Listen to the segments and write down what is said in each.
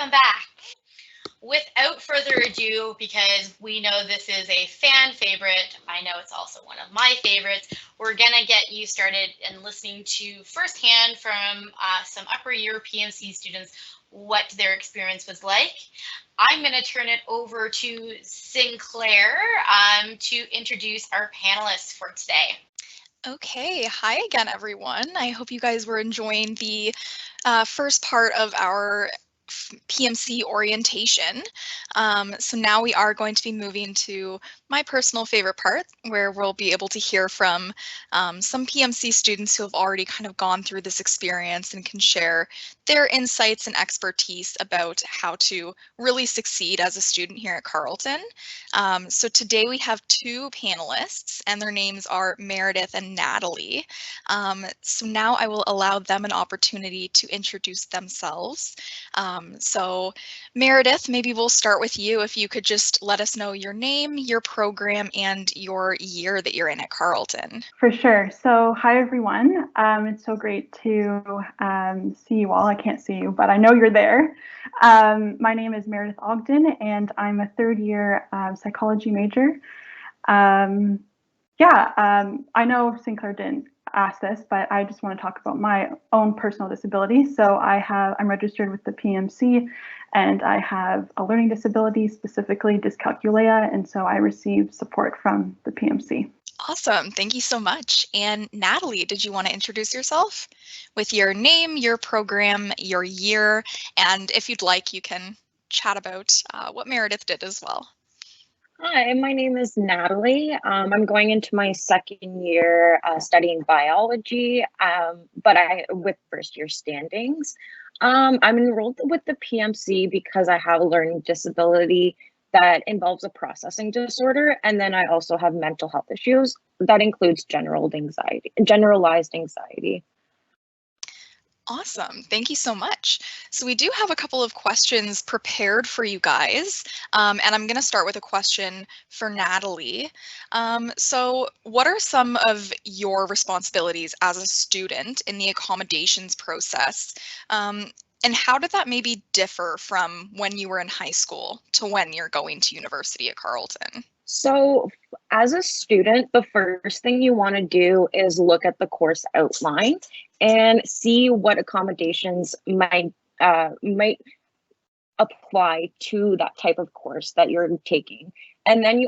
welcome back. Without further ado, because we know this is a fan favorite, I know it's also one of my favorites, we're gonna get you started and listening to firsthand from some upper year PMC students what their experience was like. I'm gonna turn it over to Sinclair to introduce our panelists for today. Okay, hi again, everyone. I hope you guys were enjoying the first part of our PMC orientation. So now we are going to be moving to my personal favorite part, where we'll be able to hear from some PMC students who have already kind of gone through this experience and can share their insights and expertise about how to really succeed as a student here at Carleton. So today we have two panelists, and their names are Meredith and Natalie. So now I will allow them an opportunity to introduce themselves. So Meredith, maybe we'll start with you. If you could just let us know your name, your program, and your year that you're in at Carleton. For sure. So hi, everyone. It's so great to see you all. I can't see you, but I know you're there. My name is Meredith Ogden, and I'm a third-year psychology major. I know Sinclair didn't ask this, but I just want to talk about my own personal disability. So I'm registered with the PMC, and I have a learning disability, specifically dyscalculia, and so I receive support from the PMC. Awesome. Thank you so much. And Natalie, did you want to introduce yourself with your name, your program, your year, and if you'd like, you can chat about what Meredith did as well. Hi, my name is Natalie. I'm going into my second year studying biology, but with first year standings. I'm enrolled with the PMC because I have a learning disability that involves a processing disorder, and then I also have mental health issues that includes generalized anxiety. Awesome. Thank you so much. So we do have a couple of questions prepared for you guys, and I'm going to start with a question for Natalie. So what are some of your responsibilities as a student in the accommodations process? And how did that maybe differ from when you were in high school to when you're going to university at Carleton? So as a student, the first thing you want to do is look at the course outline and see what accommodations might apply to that type of course that you're taking. And then you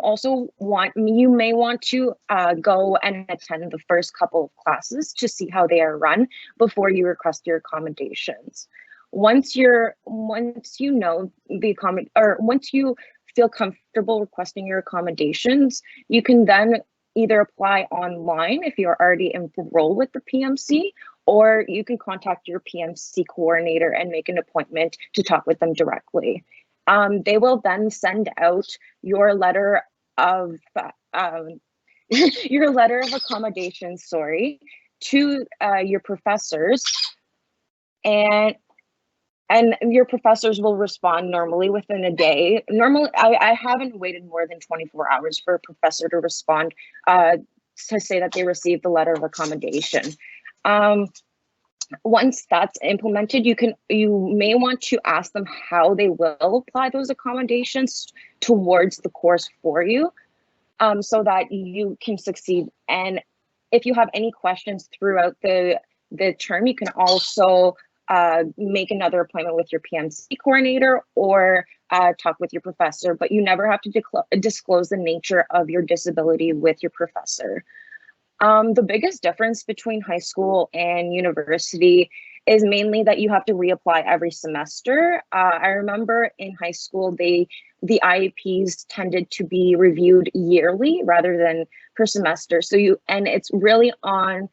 may want to go and attend the first couple of classes to see how they are run before you request your accommodations. Once you feel comfortable requesting your accommodations, you can then either apply online if you're already enrolled with the PMC, or you can contact your PMC coordinator and make an appointment to talk with them directly. They will then send out your letter of accommodations, to your professors, and your professors will respond normally within a day. Normally, I haven't waited more than 24 hours for a professor to respond to say that they received the letter of accommodation. Once that's implemented, you may want to ask them how they will apply those accommodations towards the course for you, so that you can succeed. And if you have any questions throughout the term, you can also make another appointment with your PMC coordinator or talk with your professor, but you never have to disclose the nature of your disability with your professor. The biggest difference between high school and university is mainly that you have to reapply every semester. I remember in high school, the IEPs tended to be reviewed yearly rather than per semester. And it's really on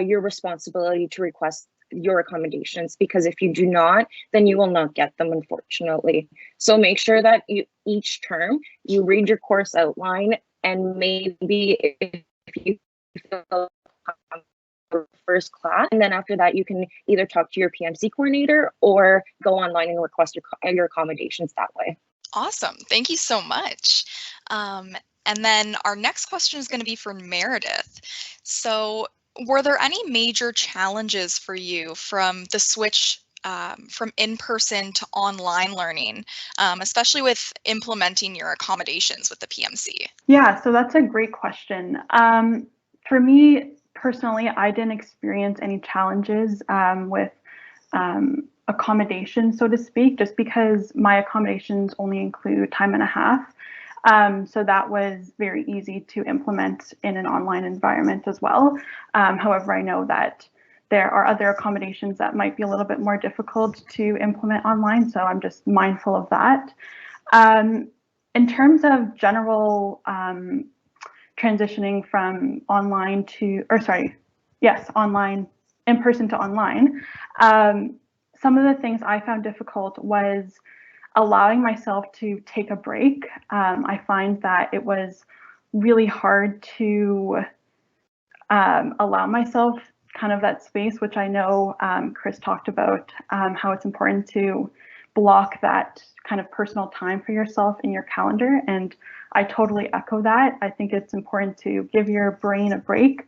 your responsibility to request your accommodations, because if you do not, then you will not get them, unfortunately. So make sure that each term you read your course outline, and maybe if you feel first class, and then after that you can either talk to your PMC coordinator or go online and request your accommodations that way. Awesome. Thank you so much. And then our next question is going to be for Meredith. So were there any major challenges for you from the switch from in-person to online learning, especially with implementing your accommodations with the PMC? Yeah, so that's a great question. For me personally, I didn't experience any challenges with accommodations, so to speak, just because my accommodations only include time and a half. So that was very easy to implement in an online environment as well. However, I know that there are other accommodations that might be a little bit more difficult to implement online, so I'm just mindful of that. In terms of general transitioning from online to, online, in person to online, some of the things I found difficult was allowing myself to take a break. I find that it was really hard to allow myself kind of that space, which I know Chris talked about, how it's important to block that kind of personal time for yourself in your calendar. And I totally echo that. I think it's important to give your brain a break.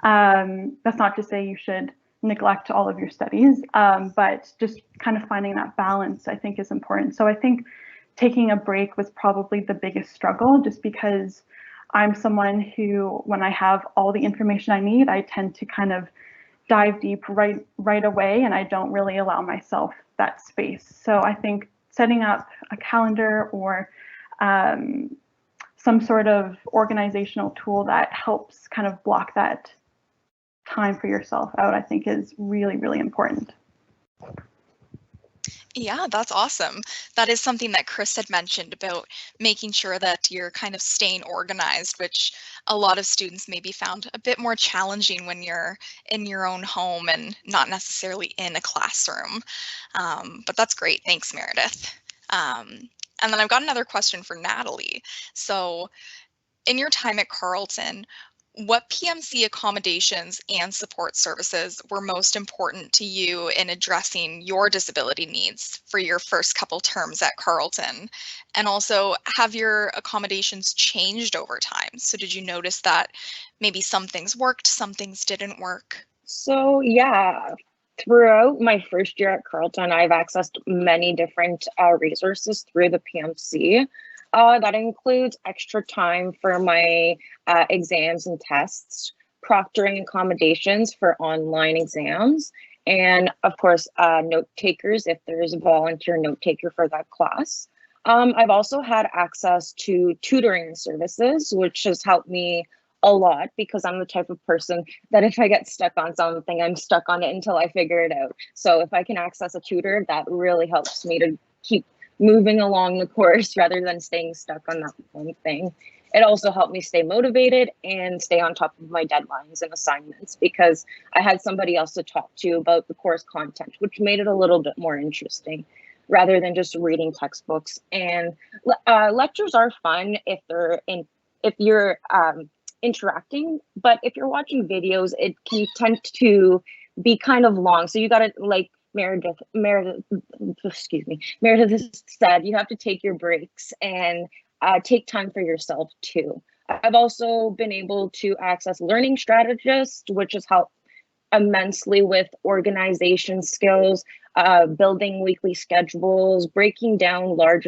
That's not to say you should neglect all of your studies, but just kind of finding that balance, I think, is important. So I think taking a break was probably the biggest struggle, just because I'm someone who, when I have all the information I need, I tend to kind of dive deep right away, and I don't really allow myself that space. So I think setting up a calendar or some sort of organizational tool that helps kind of block that time for yourself out, I think, is really, really important. Yeah, that's awesome. That is something that Chris had mentioned about making sure that you're kind of staying organized, which a lot of students maybe found a bit more challenging when you're in your own home and not necessarily in a classroom. But that's great. Thanks, Meredith. And then I've got another question for Natalie. So in your time at Carleton, what PMC accommodations and support services were most important to you in addressing your disability needs for your first couple terms at Carleton? And also, have your accommodations changed over time? So did you notice that maybe some things worked, some things didn't work? So yeah, throughout my first year at Carleton, I've accessed many different resources through the PMC. That includes extra time for my exams and tests, proctoring accommodations for online exams, and of course, note takers if there is a volunteer note taker for that class. I've also had access to tutoring services, which has helped me a lot because I'm the type of person that if I get stuck on something, I'm stuck on it until I figure it out. So if I can access a tutor, that really helps me to keep moving along the course rather than staying stuck on that one thing. It also helped me stay motivated and stay on top of my deadlines and assignments because I had somebody else to talk to about the course content, which made it a little bit more interesting rather than just reading textbooks. And lectures are fun if you're interacting, but if you're watching videos, it can tend to be kind of long. So you got to, like Meredith said, you have to take your breaks and take time for yourself too. I've also been able to access learning strategists, which has helped immensely with organization skills, building weekly schedules, breaking down large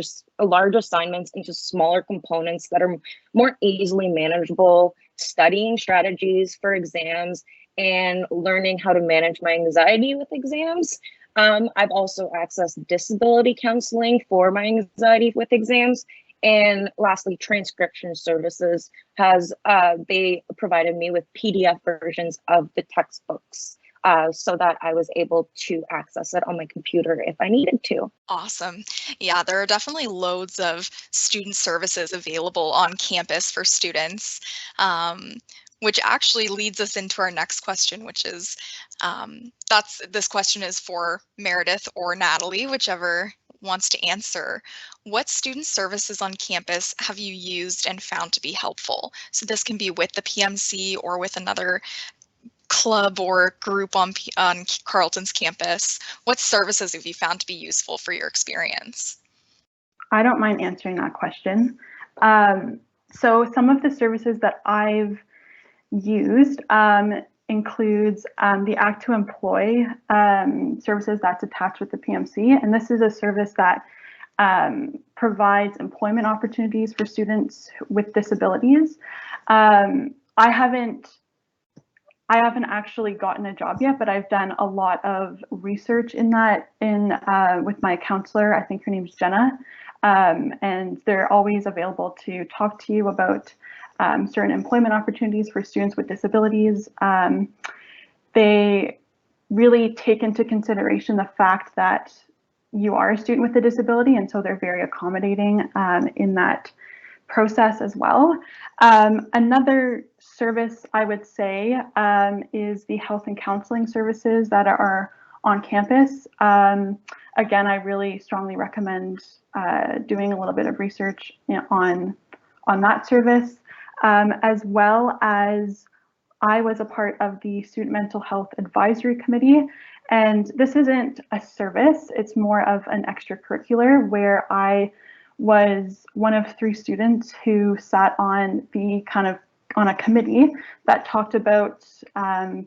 assignments into smaller components that are more easily manageable, studying strategies for exams, and learning how to manage my anxiety with exams. I've also accessed disability counseling for my anxiety with exams. And lastly, transcription services they provided me with PDF versions of the textbooks so that I was able to access it on my computer if I needed to. Awesome. Yeah, there are definitely loads of student services available on campus for students, which actually leads us into our next question, which is, this question is for Meredith or Natalie, whichever wants to answer. What student services on campus have you used and found to be helpful? So this can be with the PMC or with another club or group on Carleton's campus. What services have you found to be useful for your experience? I don't mind answering that question. So some of the services that I've used, includes the Act to Employ services that's attached with the PMC. And this is a service that provides employment opportunities for students with disabilities. I haven't actually gotten a job yet, but I've done a lot of research in that with my counselor. I think her name is Jenna, and they're always available to talk to you about certain employment opportunities for students with disabilities. They really take into consideration the fact that you are a student with a disability, and so they're very accommodating in that process as well. Another service I would say is the health and counseling services that are on campus. Again, I really strongly recommend doing a little bit of research on that service, as well as I was a part of the Student Mental Health Advisory Committee. And this isn't a service, it's more of an extracurricular where I was one of 3 students who sat on a committee that talked about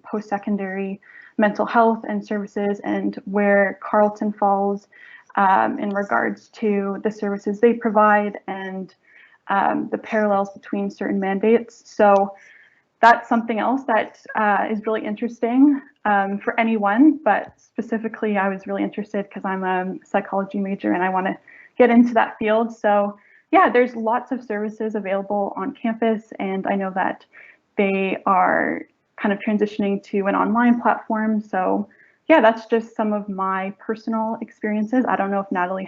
post-secondary mental health and services and where Carleton falls in regards to the services they provide and the parallels between certain mandates. So that's something else that is really interesting for anyone, but specifically I was really interested because I'm a psychology major and I want to get into that field. So yeah, there's lots of services available on campus, and I know that they are kind of transitioning to an online platform. So yeah, that's just some of my personal experiences. I don't know if Natalie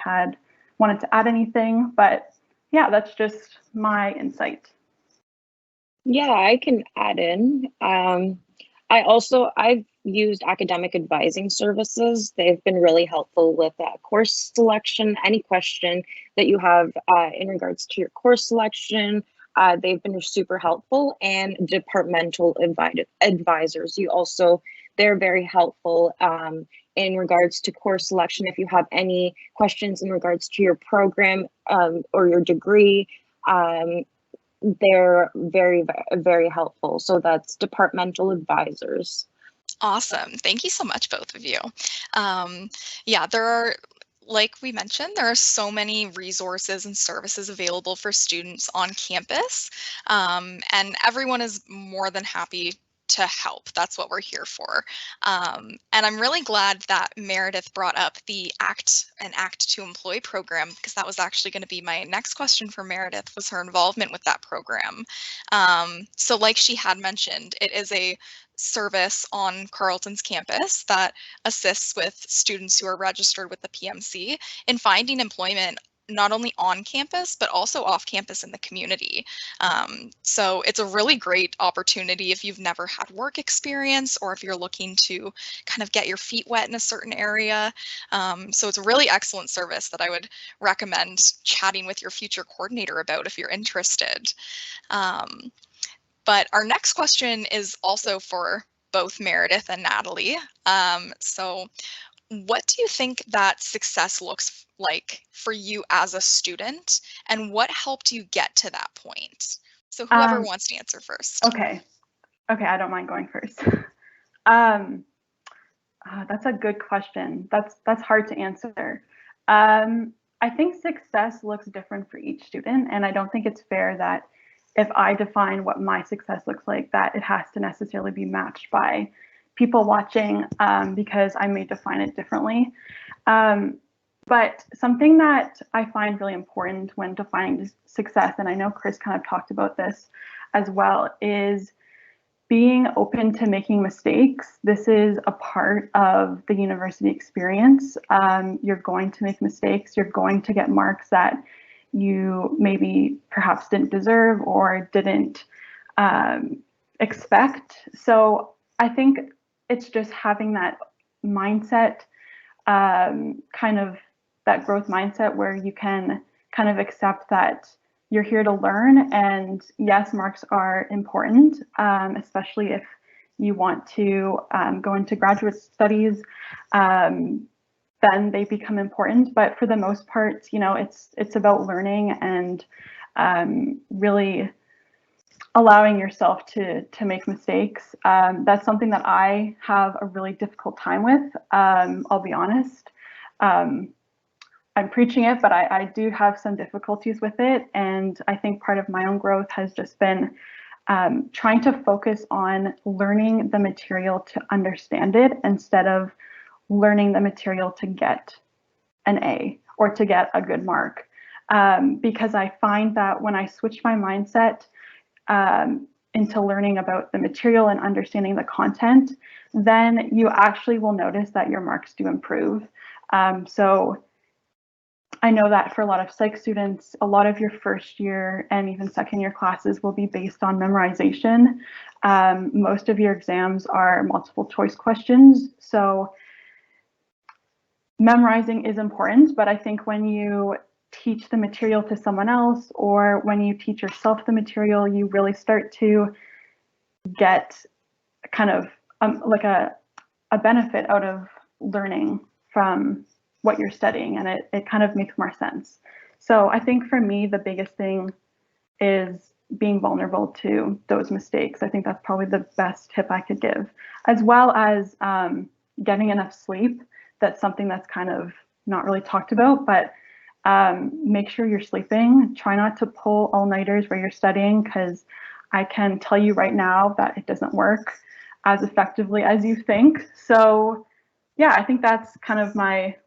wanted to add anything, but yeah, that's just my insight. Yeah, I can add in. I've used academic advising services. They've been really helpful with course selection. Any question that you have in regards to your course selection, they've been super helpful. And departmental advisors, they're very helpful in regards to course selection. If you have any questions in regards to your program or your degree, they're very, very helpful. So that's departmental advisors. Awesome. Thank you so much, both of you. Yeah, like we mentioned, there are so many resources and services available for students on campus, and everyone is more than happy to help. That's what we're here for. And I'm really glad that Meredith brought up the Act to Employ program, because that was actually going to be my next question for Meredith, was her involvement with that program. So like she had mentioned, it is a service on Carleton's campus that assists with students who are registered with the PMC in finding employment not only on campus, but also off campus in the community. So it's a really great opportunity if you've never had work experience or if you're looking to kind of get your feet wet in a certain area. So it's a really excellent service that I would recommend chatting with your future coordinator about if you're interested. But our next question is also for both Meredith and Natalie. So what do you think that success looks like for you as a student, and what helped you get to that point? So whoever wants to answer first. Okay, I don't mind going first. That's a good question. That's hard to answer. I think success looks different for each student, and I don't think it's fair that if I define what my success looks like, that it has to necessarily be matched by people watching, because I may define it differently. But something that I find really important when defining success, and I know Chris kind of talked about this as well, is being open to making mistakes. This is a part of the university experience. You're going to make mistakes. You're going to get marks that you maybe perhaps didn't deserve or didn't expect. So I think it's just having that mindset, kind of that growth mindset where you can kind of accept that you're here to learn. And yes, marks are important, especially if you want to go into graduate studies, then they become important. But for the most part, you know, it's about learning and really allowing yourself to make mistakes. That's something that I have a really difficult time with. I'll be honest. I'm preaching it, but I do have some difficulties with it. And I think part of my own growth has just been trying to focus on learning the material to understand it instead of learning the material to get an A or to get a good mark. Because I find that when I switch my mindset into learning about the material and understanding the content, then you actually will notice that your marks do improve. So I know that for a lot of psych students, a lot of your first year and even second year classes will be based on memorization. Most of your exams are multiple choice questions. So memorizing is important, but I think when you teach the material to someone else or when you teach yourself the material, you really start to get kind of like a benefit out of learning from what you're studying, and it kind of makes more sense. So I think for me, the biggest thing is being vulnerable to those mistakes. I think that's probably the best tip I could give, as well as getting enough sleep. That's something that's kind of not really talked about, but make sure you're sleeping. Try not to pull all-nighters where you're studying, because I can tell you right now that it doesn't work as effectively as you think. So yeah, I think that's kind of my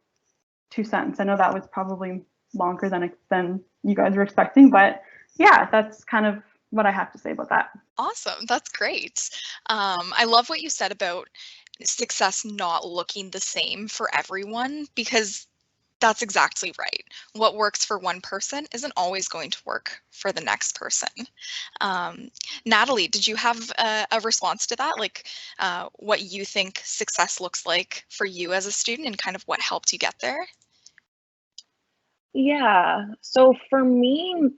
2 cents. I know that was probably longer than you guys were expecting, but yeah, that's kind of what I have to say about that. Awesome. That's great. I love what you said about success not looking the same for everyone, because that's exactly right. What works for one person isn't always going to work for the next person. Natalie, did you have a response to that? Like what you think success looks like for you as a student and kind of what helped you get there? Yeah. So for me,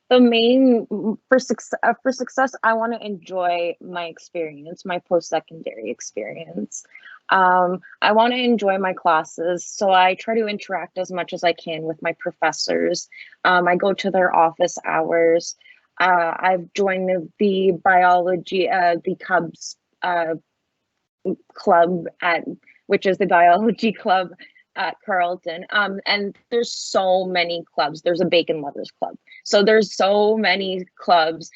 the main for success, I want to enjoy my experience, my post-secondary experience. I want to enjoy my classes, so I try to interact as much as I can with my professors. I go to their office hours. I've joined the biology, the Cubs club which is the biology club at Carleton. And there's so many clubs. There's a bacon lovers club. So there's so many clubs.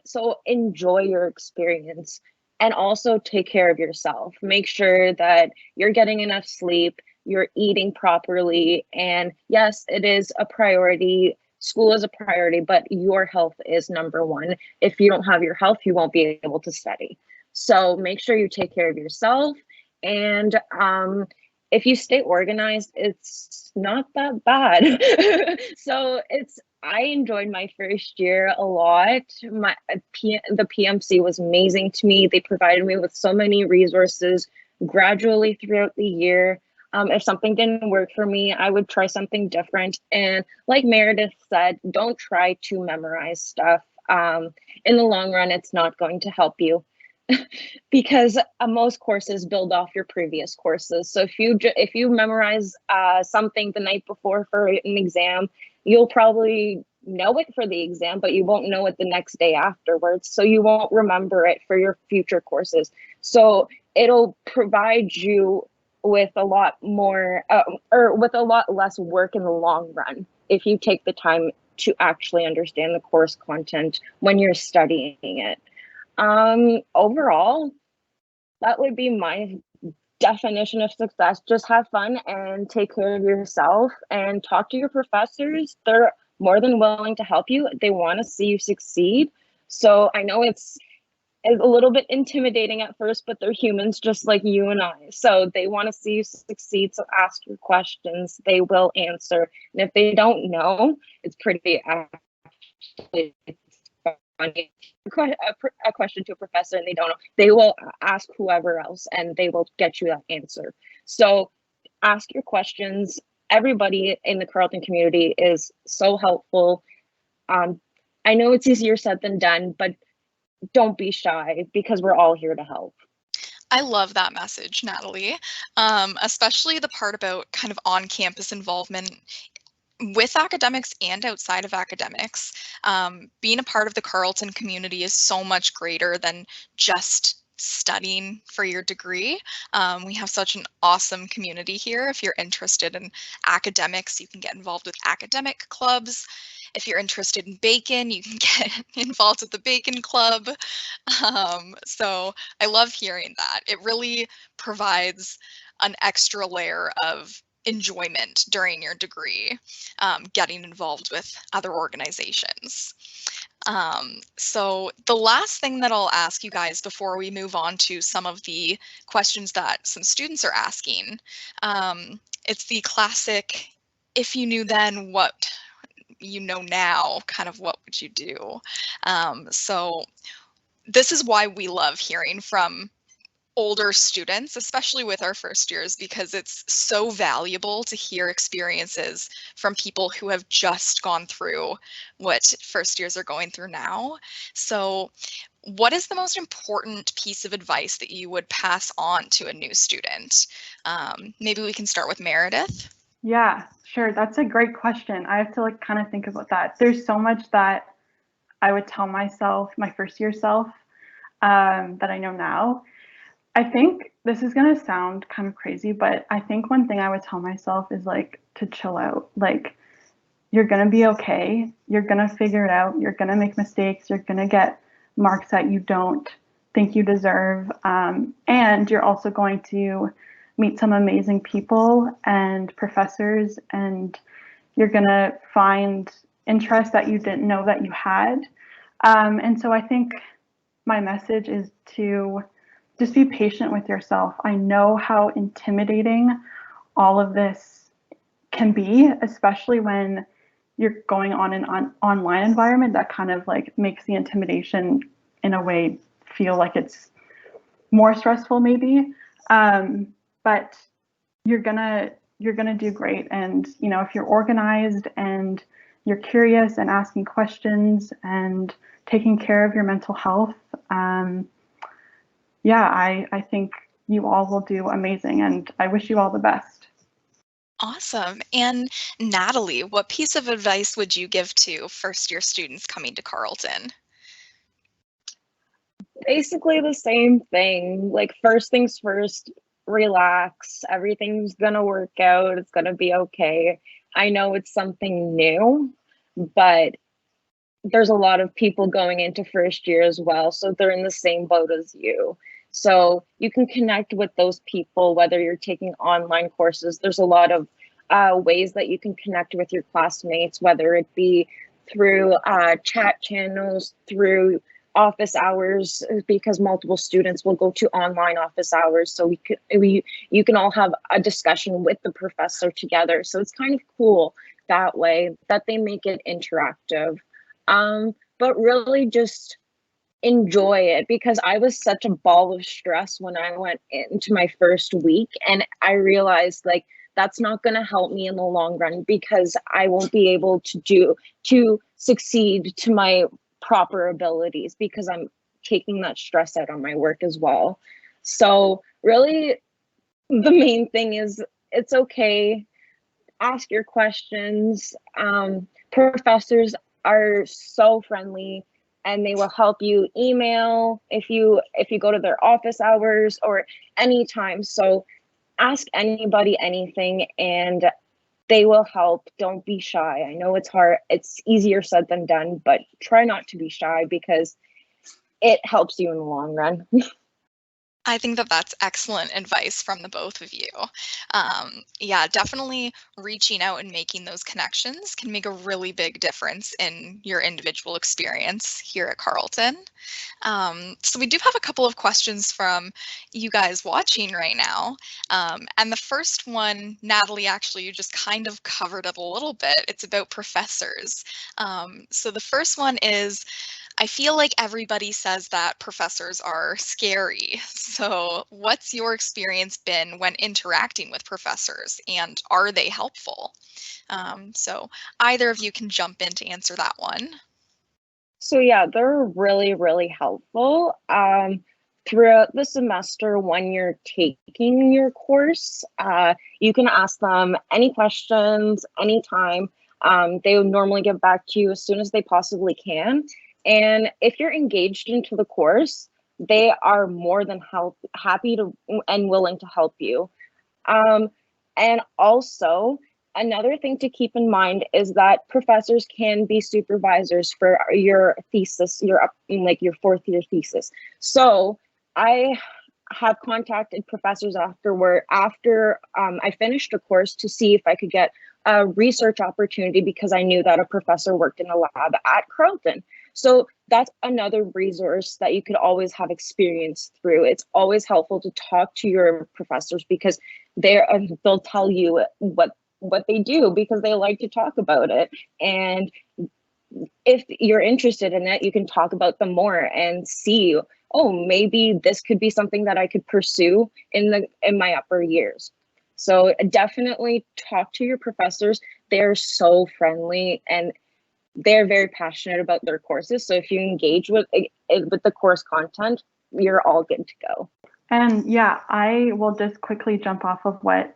So enjoy your experience and also take care of yourself. Make sure that you're getting enough sleep, you're eating properly. And yes, it is a priority. School is a priority, but your health is number one. If you don't have your health, you won't be able to study. So make sure you take care of yourself. And if you stay organized, it's not that bad. So I enjoyed my first year a lot. The PMC was amazing to me. They provided me with so many resources gradually throughout the year. If something didn't work for me, I would try something different. And like Meredith said, don't try to memorize stuff. In the long run, it's not going to help you. Because most courses build off your previous courses. So if you memorize something the night before for an exam, you'll probably know it for the exam, but you won't know it the next day afterwards. So you won't remember it for your future courses. So it'll provide you with a lot more or with a lot less work in the long run if you take the time to actually understand the course content when you're studying it. Overall, that would be my definition of success. Just have fun and take care of yourself and talk to your professors. They're more than willing to help you. They want to see you succeed. So I know it's a little bit intimidating at first, but they're humans just like you and I. So they want to see you succeed. So ask your questions. They will answer. And if they don't know, it's pretty actually funny. A question to a professor and they don't know, they will ask whoever else and they will get you that answer. So ask your questions. Everybody in the Carleton community is so helpful. I know it's easier said than done, but don't be shy because we're all here to help. I love that message, Natalie, especially the part about kind of on-campus involvement. with academics and outside of academics, being a part of the Carleton community is so much greater than just studying for your degree. We have such an awesome community here. If you're interested in academics, you can get involved with academic clubs. If you're interested in bacon, you can get involved with the bacon club. So I love hearing that. It really provides an extra layer of enjoyment during your degree, getting involved with other organizations. So the last thing that I'll ask you guys before we move on to some of the questions that some students are asking, it's the classic, if you knew then what you know now, kind of what would you do? So this is why we love hearing from older students, especially with our first years, because it's so valuable to hear experiences from people who have just gone through what first years are going through now. So what is the most important piece of advice that you would pass on to a new student? Maybe we can start with Meredith. Yeah, sure. That's a great question. I have to like kind of think about that. There's so much that I would tell myself, my first year self, that I know now. I think this is going to sound kind of crazy, but I think one thing I would tell myself is like to chill out. Like, you're going to be okay. You're going to figure it out. You're going to make mistakes. You're going to get marks that you don't think you deserve. And you're also going to meet some amazing people and professors, and you're going to find interests that you didn't know that you had. And so I think my message is to just be patient with yourself. I know how intimidating all of this can be, especially when you're going on an online environment that kind of like makes the intimidation in a way feel like it's more stressful maybe. But you're gonna do great. And you know, if you're organized and you're curious and asking questions and taking care of your mental health, yeah, I think you all will do amazing, and I wish you all the best. Awesome. And Natalie, what piece of advice would you give to first year students coming to Carleton? Basically the same thing. Like, first things first, relax. Everything's gonna work out. It's gonna be okay. I know it's something new, but there's a lot of people going into first year as well, so they're in the same boat as you. So you can connect with those people, whether you're taking online courses. There's a lot of ways that you can connect with your classmates, whether it be through chat channels, through office hours, because multiple students will go to online office hours. So you can all have a discussion with the professor together. So it's kind of cool that way that they make it interactive. But really just enjoy it, because I was such a ball of stress when I went into my first week, and I realized like that's not going to help me in the long run, because I won't be able to succeed to my proper abilities, because I'm taking that stress out on my work as well. So really the main thing is it's okay. Ask your questions. Professors are so friendly, and they will help you email if you go to their office hours or anytime. So ask anybody anything, and they will help. Don't be shy. I know it's hard. It's easier said than done, but try not to be shy, because it helps you in the long run. I think that that's excellent advice from the both of you. Yeah, definitely reaching out and making those connections can make a really big difference in your individual experience here at Carleton. So we do have a couple of questions from you guys watching right now. And the first one, Natalie, actually, you just kind of covered it a little bit. It's about professors. So the first one is, I feel like everybody says that professors are scary. So what's your experience been when interacting with professors, and are they helpful? So either of you can jump in to answer that one. So yeah, they're really, really helpful. Throughout the semester, when you're taking your course, you can ask them any questions anytime. They would normally get back to you as soon as they possibly can. And if you're engaged into the course, they are more than happy to and willing to help you. And also, another thing to keep in mind is that professors can be supervisors for your thesis, your 4th-year thesis. So I have contacted professors after I finished a course to see if I could get a research opportunity, because I knew that a professor worked in a lab at Carleton. So that's another resource that you could always have experience through. It's always helpful to talk to your professors, because they'll tell you what they do, because they like to talk about it. And if you're interested in it, you can talk about them more and see, oh, maybe this could be something that I could pursue in my upper years. So definitely talk to your professors. They're so friendly and they're very passionate about their courses. So if you engage with the course content, you're all good to go. And yeah, I will just quickly jump off of what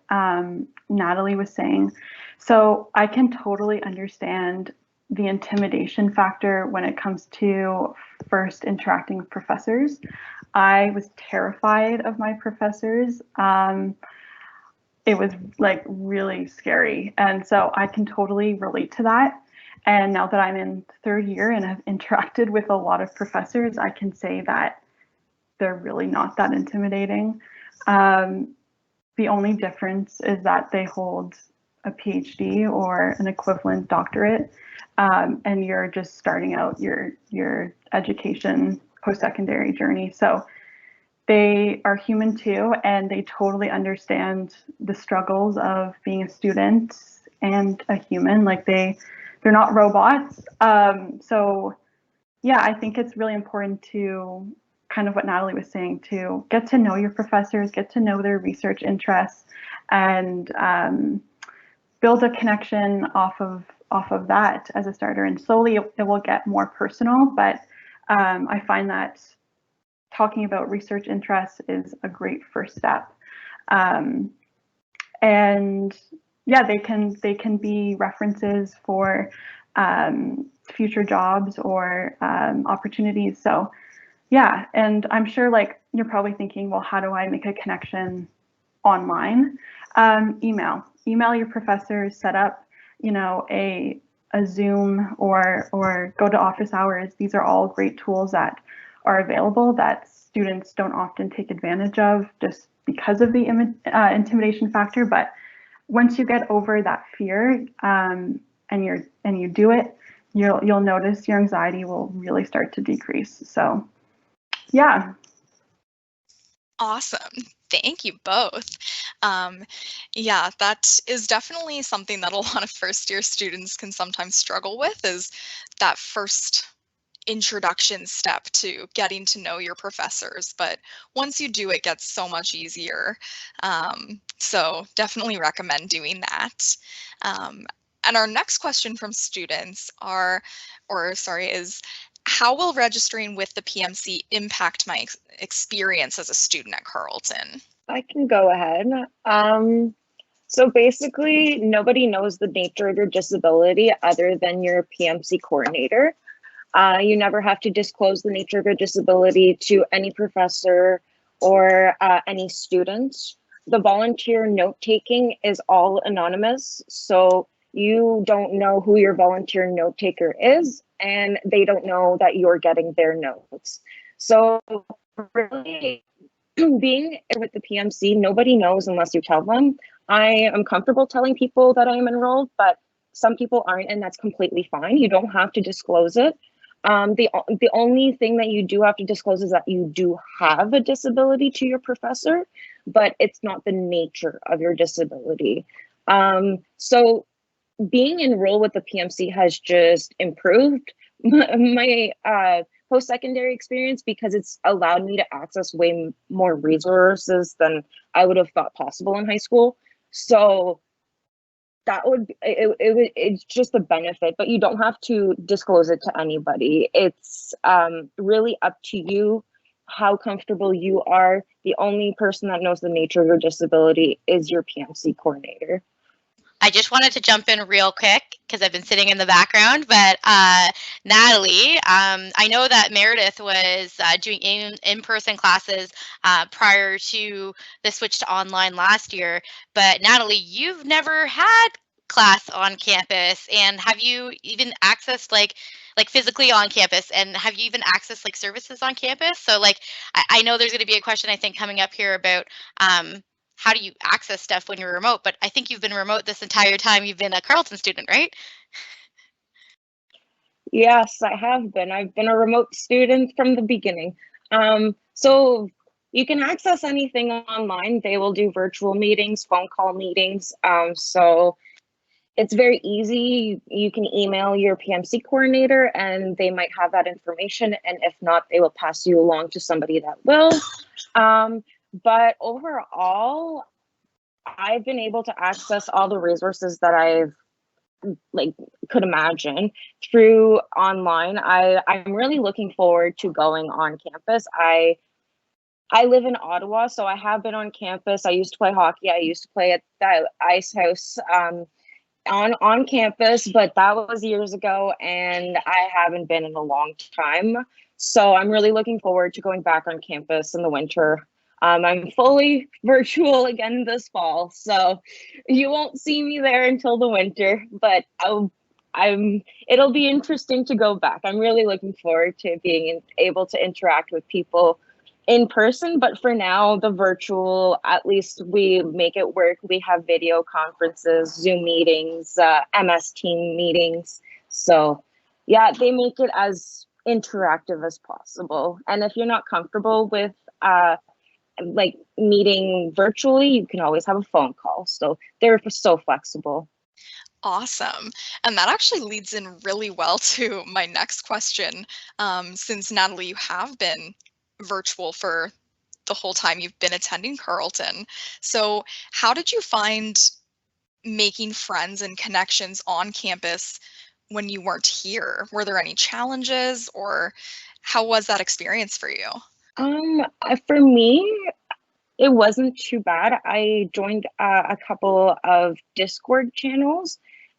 Natalie was saying. So I can totally understand the intimidation factor when it comes to first interacting with professors. I was terrified of my professors. It was like really scary. And so I can totally relate to that. And now that I'm in 3rd year and have interacted with a lot of professors, I can say that they're really not that intimidating. The only difference is that they hold a PhD or an equivalent doctorate, and you're just starting out your education post-secondary journey. So they are human too, and they totally understand the struggles of being a student and a human. Like they're not robots. So yeah, I think it's really important to kind of what Natalie was saying, to get to know your professors, get to know their research interests, and build a connection off of that as a starter. And slowly it will get more personal, but I find that talking about research interests is a great first step. And yeah, they can be references for future jobs or opportunities. So yeah, and I'm sure like you're probably thinking, well, how do I make a connection online? Email your professors, set up, a Zoom or go to office hours. These are all great tools that are available that students don't often take advantage of just because of the intimidation factor. But once you get over that fear and you do it, you'll notice your anxiety will really start to decrease. So yeah. Awesome. Thank you both. Yeah, that is definitely something that a lot of first-year students can sometimes struggle with, is that first introduction step to getting to know your professors. But once you do, it gets so much easier. So definitely recommend doing that. And our next question from students is, how will registering with the PMC impact my experience as a student at Carleton? I can go ahead. So basically, nobody knows the nature of your disability other than your PMC coordinator. You never have to disclose the nature of your disability to any professor or any students. The volunteer note-taking is all anonymous, so you don't know who your volunteer note-taker is, and they don't know that you're getting their notes. So really, being with the PMC, nobody knows unless you tell them. I am comfortable telling people that I am enrolled, but some people aren't, and that's completely fine. You don't have to disclose it. The only thing that you do have to disclose is that you do have a disability to your professor, but it's not the nature of your disability. So being enrolled with the PMC has just improved my post-secondary experience, because it's allowed me to access way more resources than I would have thought possible in high school. So it's just a benefit, but you don't have to disclose it to anybody. It's really up to you how comfortable you are. The only person that knows the nature of your disability is your PMC coordinator. I just wanted to jump in real quick because I've been sitting in the background, but Natalie, I know that Meredith was doing in-person classes prior to the switch to online last year, but Natalie, you've never had class on campus, and have you even accessed like physically on campus, and have you even accessed like services on campus? So like I know there's going to be a question I think coming up here about how do you access stuff when you're remote, but I think you've been remote this entire time you've been a Carleton student, right? Yes, I have been. I've been a remote student from the beginning. So you can access anything online. They will do virtual meetings, phone call meetings. So it's very easy. You can email your PMC coordinator and they might have that information. And if not, they will pass you along to somebody that will. But overall, I've been able to access all the resources that I've could imagine through online. I'm really looking forward to going on campus. I live in Ottawa, so I have been on campus. I used to play hockey. I used to play at the ice house on campus, but that was years ago, and I haven't been in a long time. So I'm really looking forward to going back on campus in the winter. I'm fully virtual again this fall, so you won't see me there until the winter, but it'll be interesting to go back. I'm really looking forward to being able to interact with people in person, but for now, the virtual, at least we make it work. We have video conferences, Zoom meetings, MS Team meetings. So yeah, they make it as interactive as possible. And if you're not comfortable with like meeting virtually, you can always have a phone call. So they're so flexible. Awesome. And that actually leads in really well to my next question. Since Natalie, you have been virtual for the whole time you've been attending Carleton. So how did you find making friends and connections on campus when you weren't here? Were there any challenges, or how was that experience for you? For me, it wasn't too bad. I joined a couple of Discord channels,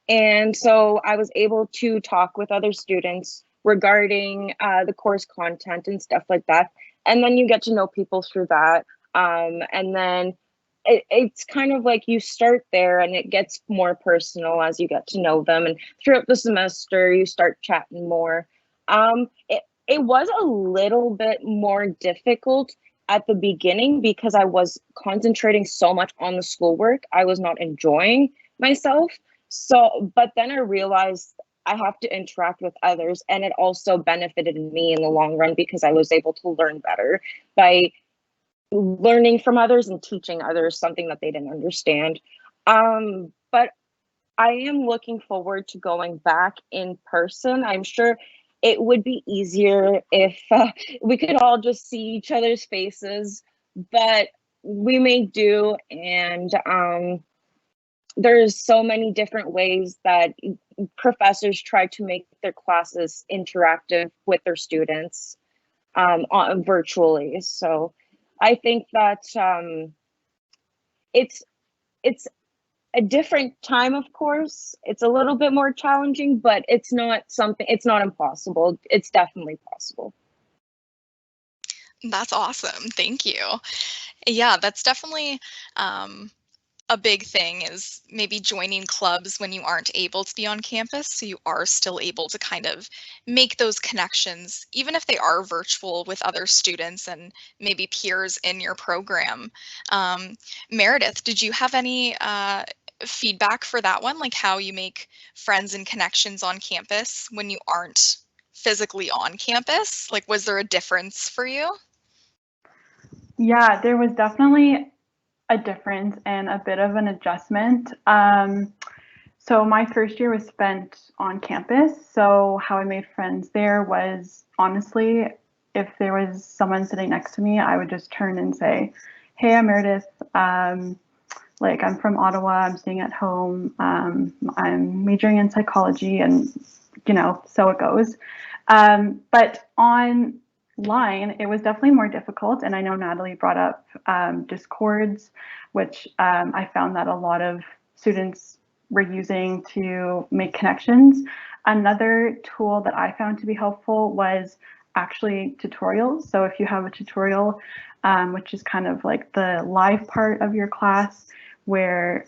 and so I was able to talk with other students regarding the course content and stuff like that. And then you get to know people through that. And then it's kind of like you start there and it gets more personal as you get to know them. And throughout the semester, you start chatting more. It was a little bit more difficult at the beginning because I was concentrating so much on the schoolwork. I was not enjoying myself. So, but then I realized I have to interact with others, and it also benefited me in the long run because I was able to learn better by learning from others and teaching others something that they didn't understand. But I am looking forward to going back in person. I'm sure it would be easier if we could all just see each other's faces, but we may do. And there's so many different ways that professors try to make their classes interactive with their students virtually. So I think that it's a different time, of course. It's a little bit more challenging, but it's not impossible. It's definitely possible. That's awesome. Thank you. Yeah, that's definitely a big thing, is maybe joining clubs when you aren't able to be on campus, so you are still able to kind of make those connections, even if they are virtual, with other students and maybe peers in your program. Meredith, did you have any feedback for that one, like how you make friends and connections on campus when you aren't physically on campus? Like, was there a difference for you? Yeah, there was definitely a difference and a bit of an adjustment. So my first year was spent on campus. So how I made friends there was, honestly, if there was someone sitting next to me, I would just turn and say, "Hey, I'm Meredith. Like, I'm from Ottawa. I'm staying at home. I'm majoring in psychology," and so it goes. But online, it was definitely more difficult. And I know Natalie brought up Discords, which I found that a lot of students we're using to make connections. Another tool that I found to be helpful was actually tutorials. So if you have a tutorial, which is kind of like the live part of your class, where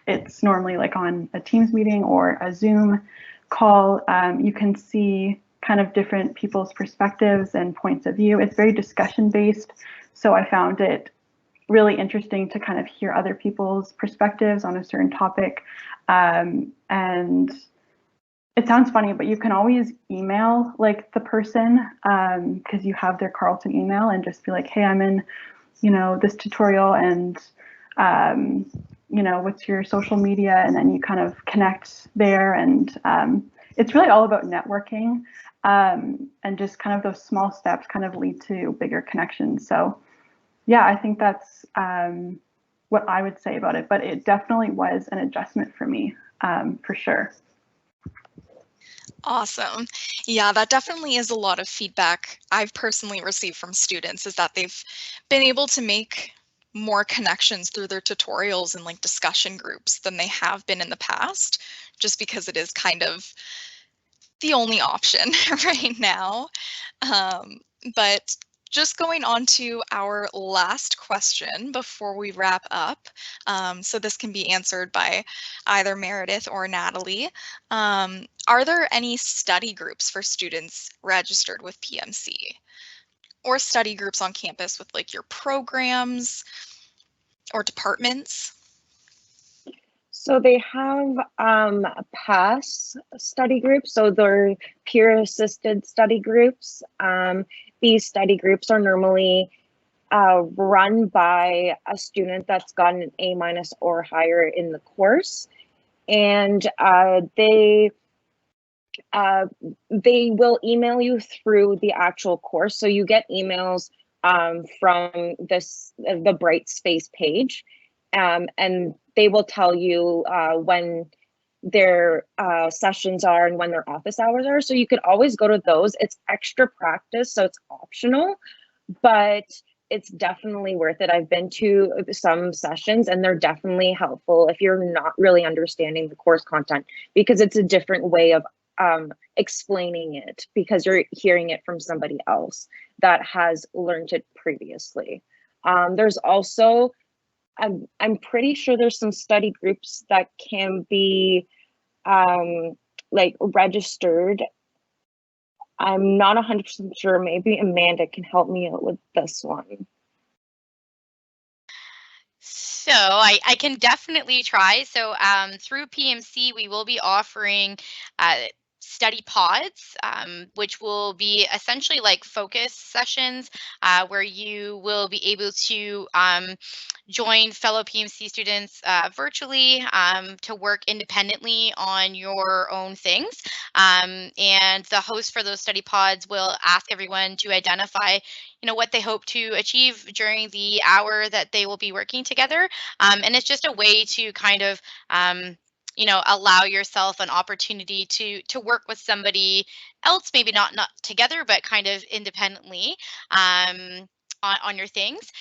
it's normally like on a Teams meeting or a Zoom call, you can see kind of different people's perspectives and points of view. It's very discussion based. So I found it really interesting to kind of hear other people's perspectives on a certain topic. And it sounds funny, but you can always email like the person because you have their Carleton email, and just be like, hey, I'm in, this tutorial, and what's your social media? And then you kind of connect there. And it's really all about networking, and just kind of those small steps kind of lead to bigger connections. So yeah, I think that's what I would say about it, but it definitely was an adjustment for me, for sure. Awesome. Yeah, that definitely is a lot of feedback I've personally received from students, is that they've been able to make more connections through their tutorials and like discussion groups than they have been in the past, just because it is kind of the only option right now. But just going on to our last question before we wrap up. So this can be answered by either Meredith or Natalie. Are there any study groups for students registered with PMC, or study groups on campus with like your programs or departments? So they have PASS study groups, so they're peer-assisted study groups. These study groups are normally run by a student that's gotten an A- or higher in the course, and they will email you through the actual course. So you get emails from the Brightspace page, and they will tell you when their sessions are and when their office hours are. So you could always go to those. It's extra practice, so it's optional, but it's definitely worth it. I've been to some sessions and they're definitely helpful if you're not really understanding the course content, because it's a different way of explaining it, because you're hearing it from somebody else that has learned it previously. There's also, I'm pretty sure there's some study groups that can be like registered. I'm not 100% sure. Maybe Amanda can help me out with this one. So I can definitely try. So through PMC, we will be offering study pods, which will be essentially like focus sessions where you will be able to join fellow PMC students virtually to work independently on your own things. And the host for those study pods will ask everyone to identify what they hope to achieve during the hour that they will be working together. And it's just a way to kind of allow yourself an opportunity to work with somebody else, maybe not together, but kind of independently on your things.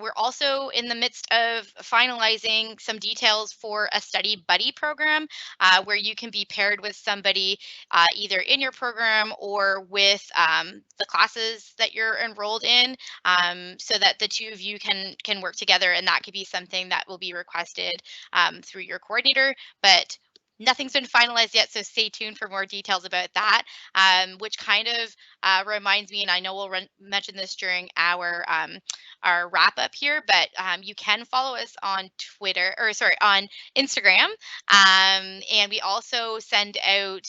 We're also in the midst of finalizing some details for a study buddy program where you can be paired with somebody either in your program or with the classes that you're enrolled in, so that the two of you can work together, and that could be something that will be requested through your coordinator. But nothing's been finalized yet, so stay tuned for more details about that, which kind of reminds me, and I know we'll mention this during our wrap up here, but you can follow us on on Instagram, and we also send out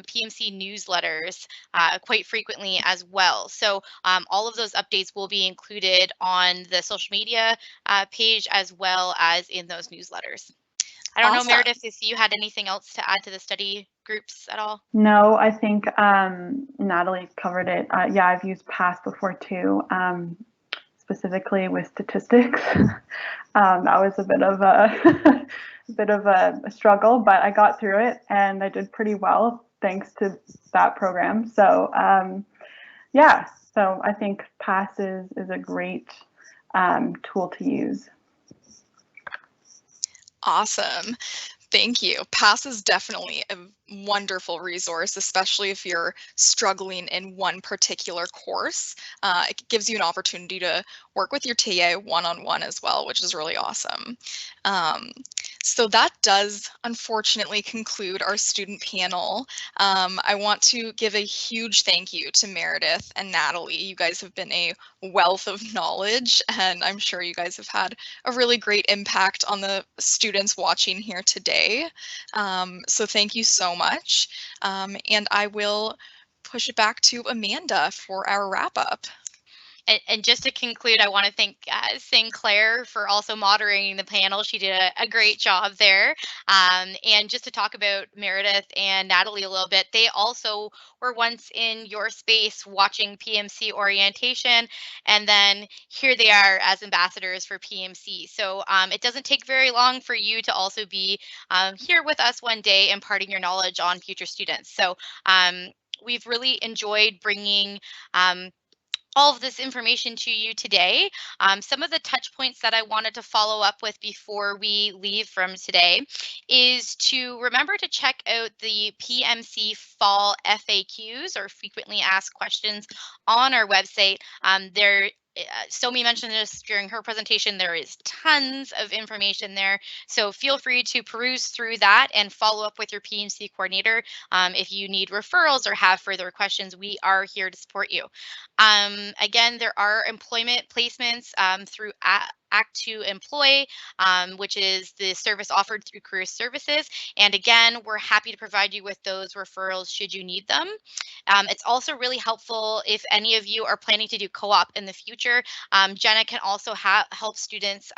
PMC newsletters quite frequently as well. So all of those updates will be included on the social media page as well as in those newsletters. I don't know, Meredith, if you had anything else to add to the study groups at all. No, I think Natalie covered it. Yeah, I've used PASS before too, specifically with statistics. That was a bit of a struggle, but I got through it and I did pretty well thanks to that program. So yeah, so I think PASS is a great tool to use. Awesome. Thank you. PASS is definitely a wonderful resource, especially if you're struggling in one particular course. It gives you an opportunity to work with your TA one-on-one as well, which is really awesome. So that does unfortunately conclude our student panel. I want to give a huge thank you to Meredith and Natalie. You guys have been a wealth of knowledge, and I'm sure you guys have had a really great impact on the students watching here today. So thank you so much. And I will push it back to Amanda for our wrap up. And just to conclude, I want to thank Sinclair for also moderating the panel. She did a great job there. And just to talk about Meredith and Natalie a little bit, they also were once in your space watching PMC orientation, and then here they are as ambassadors for PMC. So it doesn't take very long for you to also be here with us one day imparting your knowledge on future students. So we've really enjoyed bringing all of this information to you today. Some of the touch points that I wanted to follow up with before we leave from today is to remember to check out the PMC Fall FAQs, or frequently asked questions, on our website. Somi mentioned this during her presentation. There is tons of information there, so feel free to peruse through that and follow up with your PMC coordinator if you need referrals or have further questions. We are here to support you. Again, there are employment placements through Act to Employ, which is the service offered through Career Services. And again, we're happy to provide you with those referrals should you need them. It's also really helpful if any of you are planning to do co-op in the future. Jenna can also help students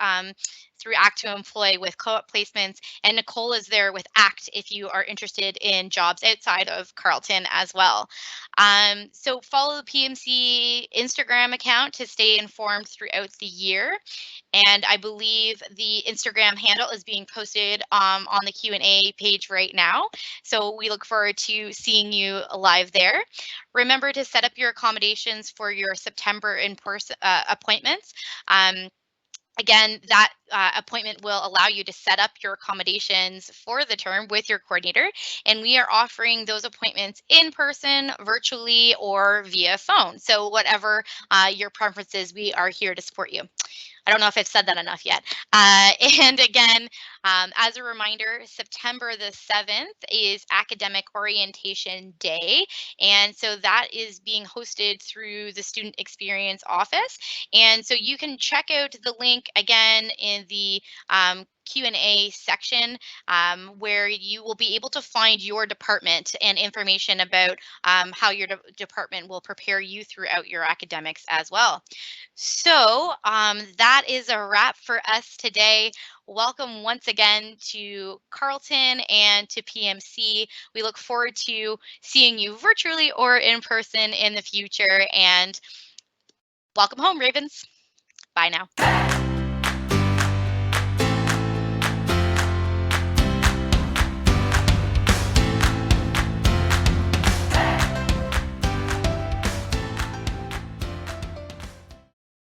through Act to Employ with co-op placements, and Nicole is there with ACT if you are interested in jobs outside of Carleton as well. So follow the PMC Instagram account to stay informed throughout the year. And I believe the Instagram handle is being posted on the Q&A page right now. So we look forward to seeing you live there. Remember to set up your accommodations for your September in-person appointments. Again, that appointment will allow you to set up your accommodations for the term with your coordinator, and we are offering those appointments in person, virtually, or via phone. So whatever your preference is, we are here to support you. I don't know if I've said that enough yet. And again, as a reminder, September the 7th is Academic Orientation Day. And so that is being hosted through the Student Experience Office. And so you can check out the link again in the Q&A section where you will be able to find your department and information about how your department will prepare you throughout your academics as well. So that is a wrap for us today. Welcome once again to Carleton and to PMC. We look forward to seeing you virtually or in person in the future, and welcome home, Ravens. Bye now.